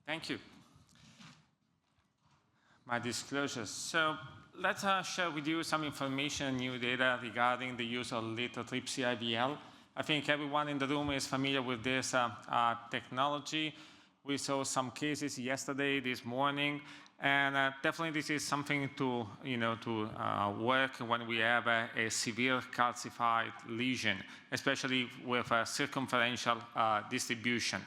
Thank you. My disclosures. So let's share with you some information, new data regarding the use of lithotripsy IVL. I think everyone in the room is familiar with this technology. We saw some cases yesterday, this morning, and definitely this is something to, work when we have a severe calcified lesion, especially with a circumferential distribution.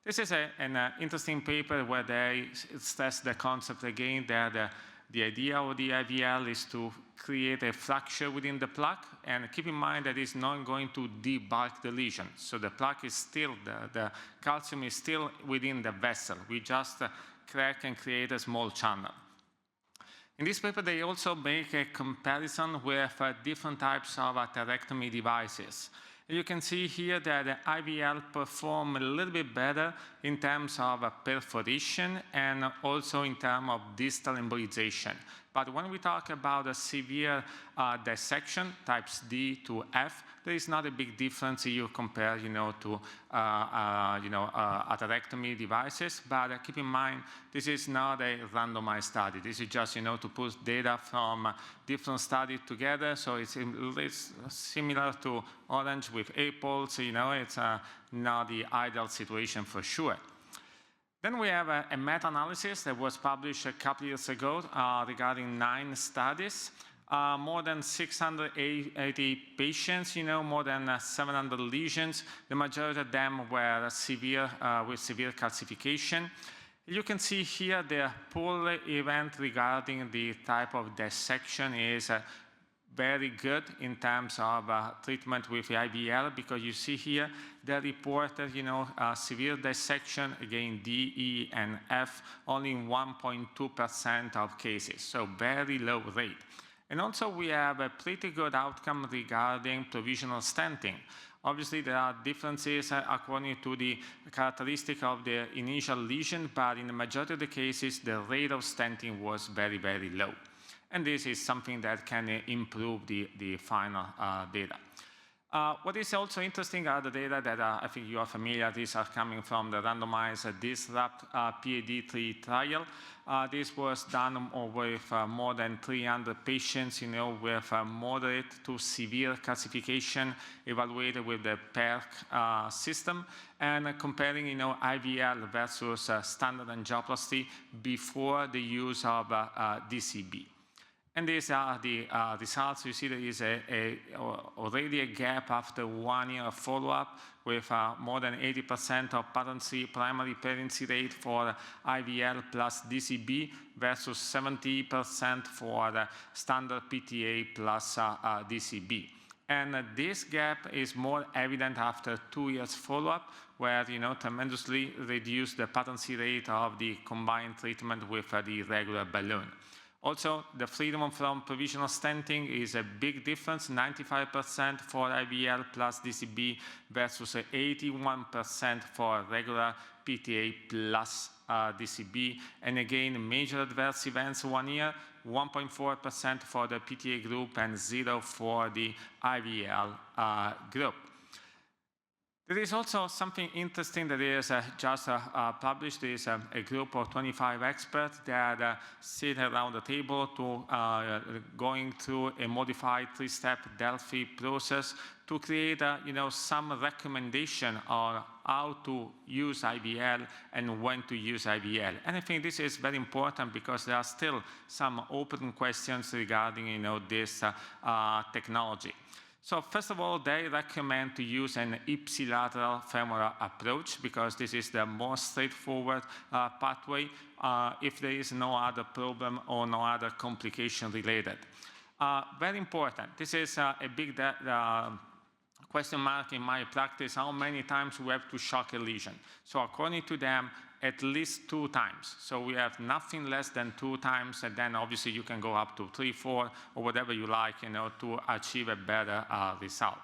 This is an interesting paper where they stress the concept again that the idea of the IVL is to create a fracture within the plaque, and keep in mind that it's not going to debulk the lesion. So the plaque is still, the calcium is still within the vessel. We just crack and create a small channel. In this paper, they also make a comparison with different types of atherectomy devices. You can see here that the IVL perform a little bit better in terms of perforation and also in terms of distal embolization. But when we talk about a severe dissection, types D to F, there is not a big difference if you compare, to atherectomy devices. But keep in mind, this is not a randomized study. This is just, to put data from different studies together. So it's similar to orange with apples. It's not the ideal situation for sure. Then we have a meta-analysis that was published a couple years ago regarding 9 studies. More than 680 patients, more than 700 lesions. The majority of them were severe, with severe calcification. You can see here the pool event regarding the type of dissection is very good in terms of treatment with IVL, because you see here they reported, severe dissection, again, D, E, and F, only in 1.2% of cases, so very low rate. And also we have a pretty good outcome regarding provisional stenting. Obviously, there are differences according to the characteristic of the initial lesion, but in the majority of the cases, the rate of stenting was very, very low. And this is something that can improve the final data. What is also interesting are the data that I think you are familiar. These are coming from the randomized DISRUPT PAD3 trial. This was done with more than 300 patients, with moderate to severe calcification evaluated with the PERC system, and comparing, IVL versus standard angioplasty before the use of DCB. And these are the results. You see there is already a gap after 1 year of follow-up with more than 80% of primary parency rate for IVL plus DCB versus 70% for the standard PTA plus DCB. And this gap is more evident after 2 years follow-up, where, tremendously reduced the patency rate of the combined treatment with the regular balloon. Also, the freedom from provisional stenting is a big difference, 95% for IVL plus DCB versus 81% for regular PTA plus DCB. And again, major adverse events 1 year, 1.4% for the PTA group and 0 for the IVL group. There is also something interesting that is just published. There is a group of 25 experts that sit around the table to going through a modified 3-step Delphi process to create some recommendation on how to use IVL and when to use IVL. And I think this is very important because there are still some open questions regarding this technology. So first of all, they recommend to use an ipsilateral femoral approach because this is the most straightforward pathway if there is no other problem or no other complication related. Very important. This is a big question mark in my practice, how many times we have to shock a lesion. So according to them, at least 2 times. So we have nothing less than 2 times, and then obviously you can go up to 3, 4, or whatever you like, to achieve a better result.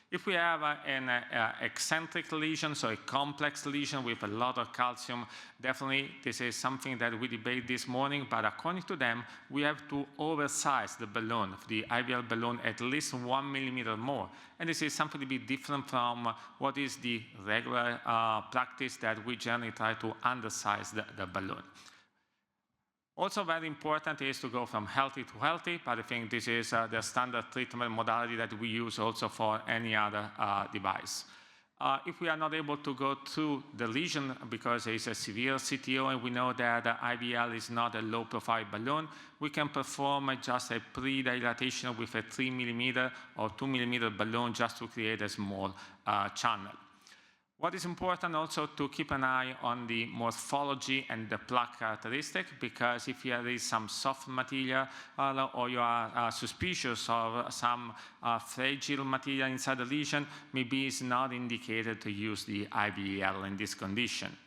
If we have an eccentric lesion, so a complex lesion with a lot of calcium, definitely this is something that we debate this morning, but according to them, we have to oversize the balloon, the IVL balloon, at least 1 millimeter more. And this is something to be different from what is the regular practice that we generally try to undersize the balloon. Also very important is to go from healthy to healthy, but I think this is the standard treatment modality that we use also for any other device. If we are not able to go through the lesion because it's a severe CTO and we know that IVL is not a low-profile balloon, we can perform just a pre-dilatation with a 3 millimeter or 2 millimeter balloon just to create a small channel. What is important also to keep an eye on the morphology and the plaque characteristic, because if there is some soft material or you are suspicious of some fragile material inside the lesion, maybe it's not indicated to use the IVL in this condition.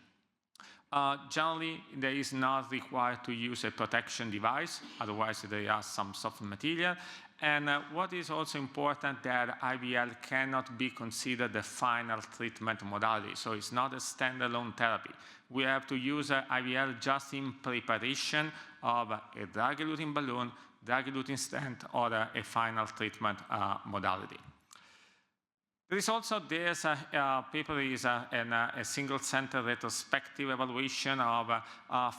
Generally, there is not required to use a protection device, otherwise there are some soft material. And what is also important that IVL cannot be considered the final treatment modality, so it's not a standalone therapy. We have to use IVL just in preparation of a drug-eluting balloon, drug-eluting stent, or a final treatment modality. There is also this paper is a single-center retrospective evaluation of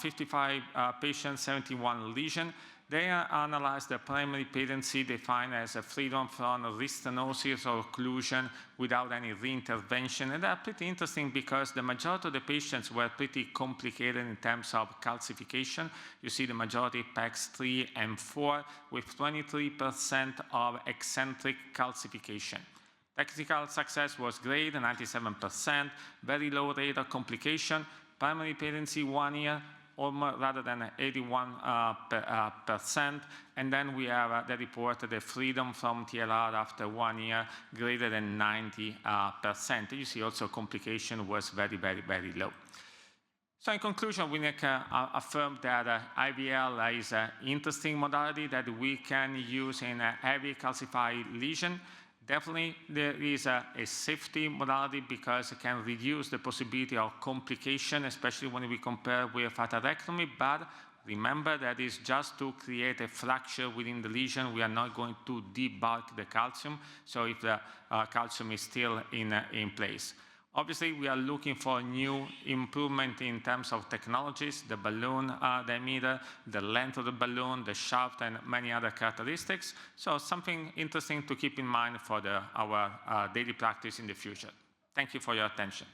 55 patients, 71 lesions. They analyzed the primary patency defined as a freedom from restenosis or occlusion without any reintervention. And that's pretty interesting because the majority of the patients were pretty complicated in terms of calcification. You see the majority PECs 3 and 4 with 23% of eccentric calcification. Technical success was great, 97%, very low rate of complication, primary patency 1 year, or more, rather than 81%, and then we have the reported the freedom from TLR after 1 year greater than 90%. You see also complication was very, very, very low. So in conclusion, we can affirm that IVL is an interesting modality that we can use in a heavy calcified lesion. Definitely, there is a safety modality because it can reduce the possibility of complication, especially when we compare with atherectomy. But remember that it's just to create a fracture within the lesion. We are not going to debulk the calcium, so if the calcium is still in place. Obviously, we are looking for new improvement in terms of technologies, the balloon diameter, the length of the balloon, the shaft, and many other characteristics. So something interesting to keep in mind for our daily practice in the future. Thank you for your attention.